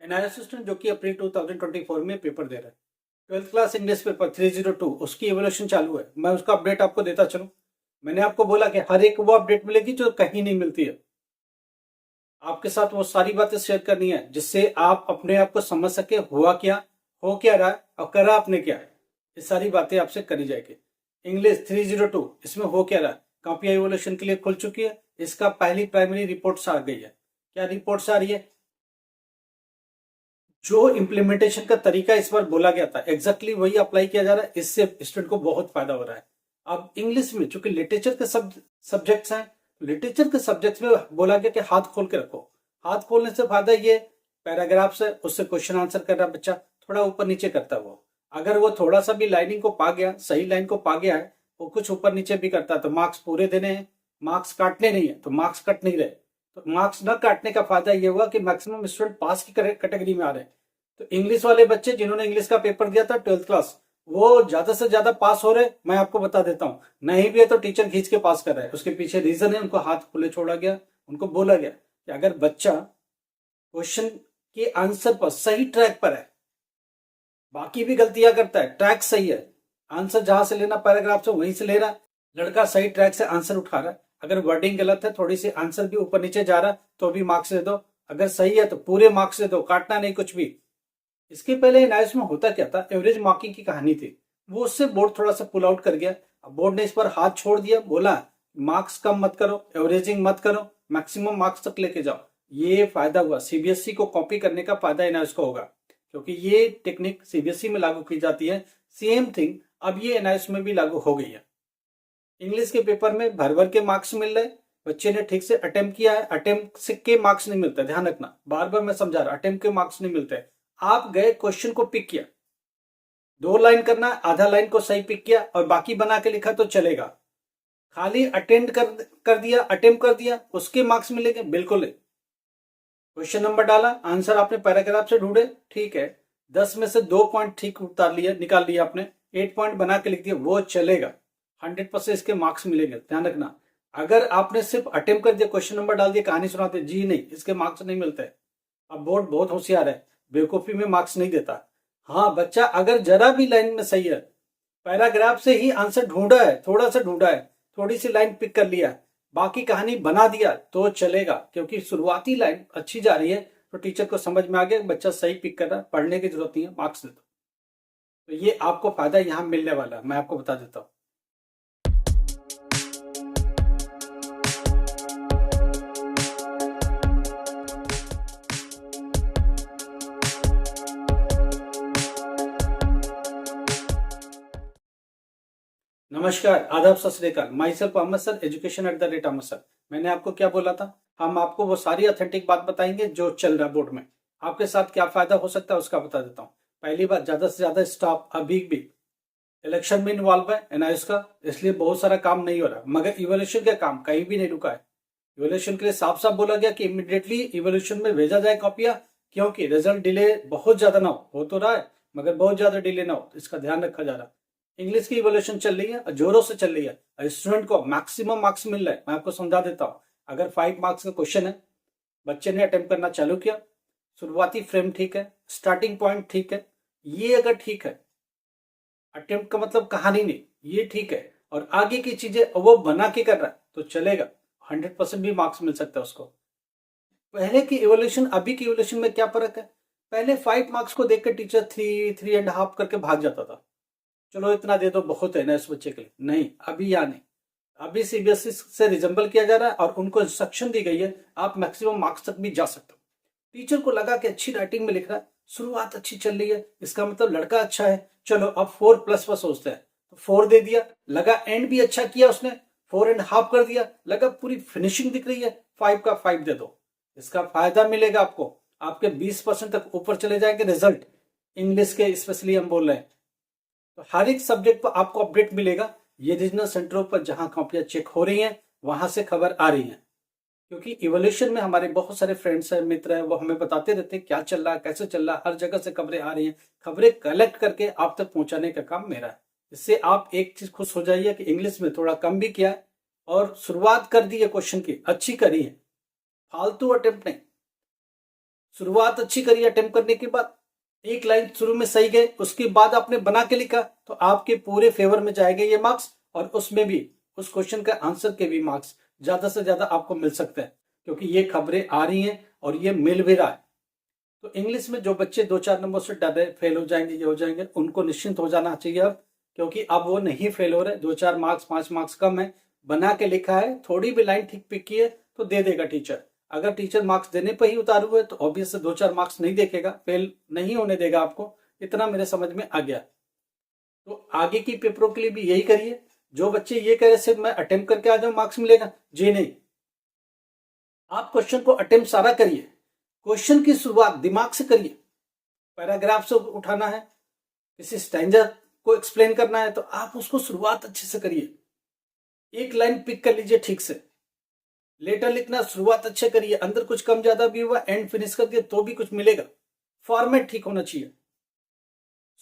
NIO student जो कि अप्रैल 2024 में पेपर दे रहा है, 12th क्लास इंग्लिश पेपर 302 उसकी एवोल्यूशन चालू है। मैं उसका अपडेट आपको देता चलूं। मैंने आपको बोला कि हर एक वो अपडेट मिलेगी जो कहीं नहीं मिलती है। आपके साथ वो सारी बातें शेयर करनी है जिससे आप अपने आप को समझ सके हुआ क्या, हो क्या रहा है और करा आपने क्या है। ये सारी बातें आपसे करी जाएगी। इंग्लिश 302 इसमें हो क्या रहा है, कॉपियां एवोल्यूशन के लिए खुल चुकी है। इसका पहली प्राइमरी रिपोर्ट्स आ गई है। क्या रिपोर्ट्स आ रही है? जो इम्प्लीमेंटेशन का तरीका इस बार बोला गया था एग्जैक्टली वही अप्लाई किया जा रहा है। इससे स्टूडेंट को बहुत फायदा हो रहा है। अब इंग्लिश में चूंकि लिटरेचर के सब्जेक्ट्स हैं, लिटरेचर के सब्जेक्ट्स में बोला गया कि हाथ खोल के रखो। हाथ खोलने से फायदा ये, पैराग्राफ्स है उससे क्वेश्चन आंसर कर रहा बच्चा, थोड़ा ऊपर नीचे करता है वो। अगर वो थोड़ा सा भी लाइनिंग को पा गया, सही लाइन को पा गया है, वो कुछ ऊपर नीचे भी करता है तो मार्क्स पूरे देने हैं। मार्क्स काटने नहीं है तो मार्क्स कट नहीं रहे। तो मार्क्स न काटने का फायदा ये हुआ कि मैक्सिमम स्टूडेंट पास की कैटेगरी में आ रहे हैं। तो इंग्लिश वाले बच्चे जिन्होंने इंग्लिश का पेपर दिया था 12th क्लास, वो ज्यादा से ज्यादा पास हो रहे। मैं आपको बता देता हूं, नहीं भी है तो टीचर खींच के पास कर रहा है। उसके पीछे रीजन है, उनको हाथ खुले छोड़ा गया। उनको बोला गया कि अगर बच्चा क्वेश्चन के आंसर पर सही ट्रैक पर है, बाकी भी गलतियां करता है, ट्रैक सही है, आंसर जहां से लेना पैराग्राफ से वहीं से ले रहा है, लड़का सही ट्रैक से आंसर उठा रहा है। अगर वर्डिंग गलत है, थोड़ी सी आंसर भी ऊपर नीचे जा रहा है तो भी मार्क्स दे दो। अगर सही है तो पूरे मार्क्स दे दो, काटना नहीं कुछ भी। इसके पहले एनआईएस में होता क्या था, एवरेज मार्किंग की कहानी थी। वो उससे बोर्ड थोड़ा सा पुल आउट कर गया। अब बोर्ड ने इस पर हाथ छोड़ दिया, बोला मार्क्स कम मत करो, एवरेजिंग मत करो, मैक्सिमम मार्क्स तक लेके जाओ। ये फायदा हुआ, सीबीएसई को कॉपी करने का फायदा एनआईएस को होगा, क्योंकि ये टेक्निक सीबीएसई में लागू की जाती है। सेम थिंग अब ये एनआईएस में भी लागू हो गई है। इंग्लिश के पेपर में भर भर के मार्क्स मिल रहे, बच्चे ने ठीक से अटेम्प्ट किया है, अटेम्प्ट से के मार्क्स नहीं मिलते, ध्यान रखना, बार बार मैं समझा रहा, अटेम्प्ट के मार्क्स नहीं मिलते। आप गए क्वेश्चन को पिक किया, 2 लाइन करना, आधा लाइन को सही पिक किया और बाकी बना के लिखा तो चलेगा। खाली अटेंड कर दिया, अटेम्प्ट कर दिया, उसके मार्क्स मिलेंगे? बिल्कुल नहीं। क्वेश्चन नंबर डाला, आंसर आपने पैराग्राफ से ढूंढे, ठीक है, 10 में से 2 पॉइंट ठीक उतार लिया, निकाल लिया आपने, 8 पॉइंट बना के लिख दिया, वो चलेगा। 100% इसके मार्क्स मिलेंगे, ध्यान रखना। अगर आपने सिर्फ अटेम्प्ट कर दिया, क्वेश्चन नंबर डाल दिया, कहानी सुनाते जी नहीं, इसके मार्क्स नहीं मिलते। अब बोर्ड बहुत होशियार है, बेवकूफी में मार्क्स नहीं देता। हाँ, बच्चा अगर जरा भी लाइन में सही है, पैराग्राफ से ही आंसर ढूंढा है, थोड़ा सा ढूंढा है, थोड़ी सी लाइन पिक कर लिया, बाकी कहानी बना दिया तो चलेगा, क्योंकि शुरुआती लाइन अच्छी जा रही है तो टीचर को समझ में आ गया बच्चा सही पिक कर रहा है, पढ़ने की जरूरत नहीं है, मार्क्स दे दो। तो ये आपको फायदा यहां मिलने वाला है, मैं आपको बता देता हूं। नमस्कार, आदाब, सत श्री अकाल। Myself Ahmed sir, education @Ahmed sir. मैंने आपको क्या बोला था, हम आपको वो सारी ऑथेंटिक बात बताएंगे जो चल रहा है बोर्ड में। आपके साथ क्या फायदा हो सकता है उसका बता देता हूँ। पहली बात, ज्यादा से ज्यादा स्टाफ अभी भी इलेक्शन में इन्वॉल्व है एनआईएस का, इसलिए बहुत सारा काम नहीं हो रहा, मगर इवोल्यूशन का काम कहीं भी नहीं रुका है। इवोल्यूशन के लिए साफ साफ बोला गया कि इमीडिएटली इवोल्यूशन में भेजा जाए कॉपियां, क्योंकि रिजल्ट डिले बहुत ज्यादा ना हो तो रहा है, मगर बहुत ज्यादा डिले ना हो, इसका ध्यान रखा जा रहा है। इंग्लिश की इवोल्यूशन चल रही है, जोरों से चल रही है, स्टूडेंट को मैक्सिमम मार्क्स मिल रहा है। मैं आपको समझा देता हूँ, अगर 5 मार्क्स का क्वेश्चन है, बच्चे ने अटेम्प्ट करना चालू किया, शुरुआती फ्रेम ठीक है, स्टार्टिंग पॉइंट ठीक है, ये अगर ठीक है, अटेम्प्ट का मतलब कहानी नहीं, ये ठीक है, और आगे की चीजें वो बना के कर रहा है तो चलेगा, 100% भी मार्क्स मिल सकता है उसको। पहले की इवोल्यूशन अभी की इवोल्यूशन में क्या फर्क है? पहले 5 मार्क्स को देखकर टीचर 3.5 करके भाग जाता था, चलो इतना दे दो बहुत है ना इस बच्चे के लिए। नहीं, अभी यहाँ नहीं, अभी सीबीएसई से रिजम्बल किया जा रहा है और उनको इंस्ट्रक्शन दी गई है आप मैक्सिमम मार्क्स तक भी जा सकते हो। टीचर को लगा कि अच्छी राइटिंग में लिख रहा है, शुरुआत अच्छी चल रही है, इसका मतलब लड़का अच्छा है, चलो अब 4+ पर सोचते हैं, तो 4 दे दिया, लगा एंड भी अच्छा किया उसने, 4.5 कर दिया, लगा पूरी फिनिशिंग दिख रही है, 5 का 5 दे दो। इसका फायदा मिलेगा आपको, आपके 20% तक ऊपर चले जाएंगे रिजल्ट, इंग्लिश के स्पेशली हम बोल रहे हैं। तो हर एक सब्जेक्ट पर आपको अपडेट मिलेगा, ये रीजनल सेंटरों पर जहां कॉपियां चेक हो रही हैं वहां से खबर आ रही है। क्योंकि इवोल्यूशन में हमारे बहुत सारे फ्रेंड्स हैं, मित्र हैं, वो हमें बताते रहते हैं क्या चल रहा है, कैसे चल रहा है, हर जगह से खबरें आ रही हैं। खबरें कलेक्ट करके आप तक पहुंचाने का काम मेरा है। इससे आप एक चीज खुश हो जाइए कि इंग्लिश में थोड़ा कम भी किया है और शुरुआत कर दी है क्वेश्चन की, अच्छी करी है, फालतू अटेम्प्ट नहीं। शुरुआत अच्छी करिए अटेम्प्ट करने के बाद, एक लाइन शुरू में सही गए, उसके बाद आपने बना के लिखा तो आपके पूरे फेवर में जाएंगे ये मार्क्स, और उसमें भी उस क्वेश्चन का आंसर के भी मार्क्स ज्यादा से ज्यादा आपको मिल सकते हैं, क्योंकि ये खबरें आ रही हैं और ये मिल भी रहा है। तो इंग्लिश में जो बच्चे 2-4 नंबर से डर रहे फेल हो जाएंगे, ये हो जाएंगे, उनको निश्चिंत हो जाना चाहिए अब, क्योंकि अब वो नहीं फेल हो रहे। 2-4 मार्क्स 5 मार्क्स कम है, बना के लिखा है, थोड़ी भी लाइन ठीक पिक की है तो दे देगा टीचर। अगर टीचर मार्क्स देने पर ही उतारू हुए तो ऑब्वियस से 2-4 मार्क्स नहीं देखेगा, फेल नहीं होने देगा आपको, इतना मेरे समझ में आ गया। तो आगे की पेपरों के लिए भी यही करिए। जो बच्चे ये कह रहे सिर्फ मैं अटेम्प्ट करके आ जाऊं मार्क्स मिलेगा, जी नहीं, आप क्वेश्चन को अटेम्प्ट सारा करिए, क्वेश्चन की शुरुआत दिमाग से करिए। पैराग्राफ से उठाना है, किसी स्टैंजा को एक्सप्लेन करना है तो आप उसको शुरुआत अच्छे से करिए, एक लाइन पिक कर लीजिए ठीक से। लेटर लिखना शुरुआत अच्छे करिए, अंदर कुछ कम ज्यादा भी हुआ एंड फिनिश कर दिए तो भी कुछ मिलेगा, फॉर्मेट ठीक होना चाहिए।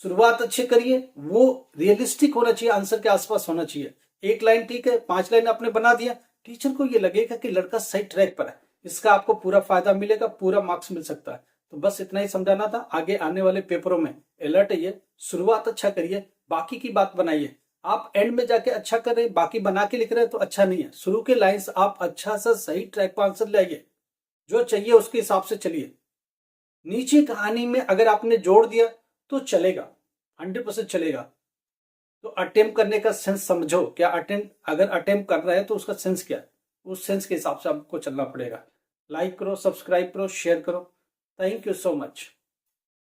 शुरुआत अच्छे करिए, वो रियलिस्टिक होना चाहिए, आंसर के आसपास होना चाहिए। एक लाइन ठीक है, 5 लाइन आपने बना दिया, टीचर को ये लगेगा कि लड़का सही ट्रैक पर है, इसका आपको पूरा फायदा मिलेगा, पूरा मार्क्स मिल सकता है। तो बस इतना ही समझाना था। आगे आने वाले पेपरों में अलर्ट रहिए, शुरुआत अच्छा करिए, बाकी की बात बनाइए। आप एंड में जाके अच्छा कर रहे हैं, बाकी बना के लिख रहे हैं तो अच्छा नहीं है। शुरू के लाइंस आप अच्छा सा सही ट्रैक पर आंसर लाइए, जो चाहिए उसके हिसाब से चलिए। नीचे कहानी में अगर आपने जोड़ दिया तो चलेगा, 100% चलेगा। तो अटेम्प्ट करने का सेंस समझो, क्या अटेम्प्ट, अगर अटेम्प्ट कर रहे हैं तो उसका सेंस क्या है, उस सेंस के हिसाब से आपको चलना पड़ेगा। लाइक करो, सब्सक्राइब करो, शेयर करो। Thank you so much.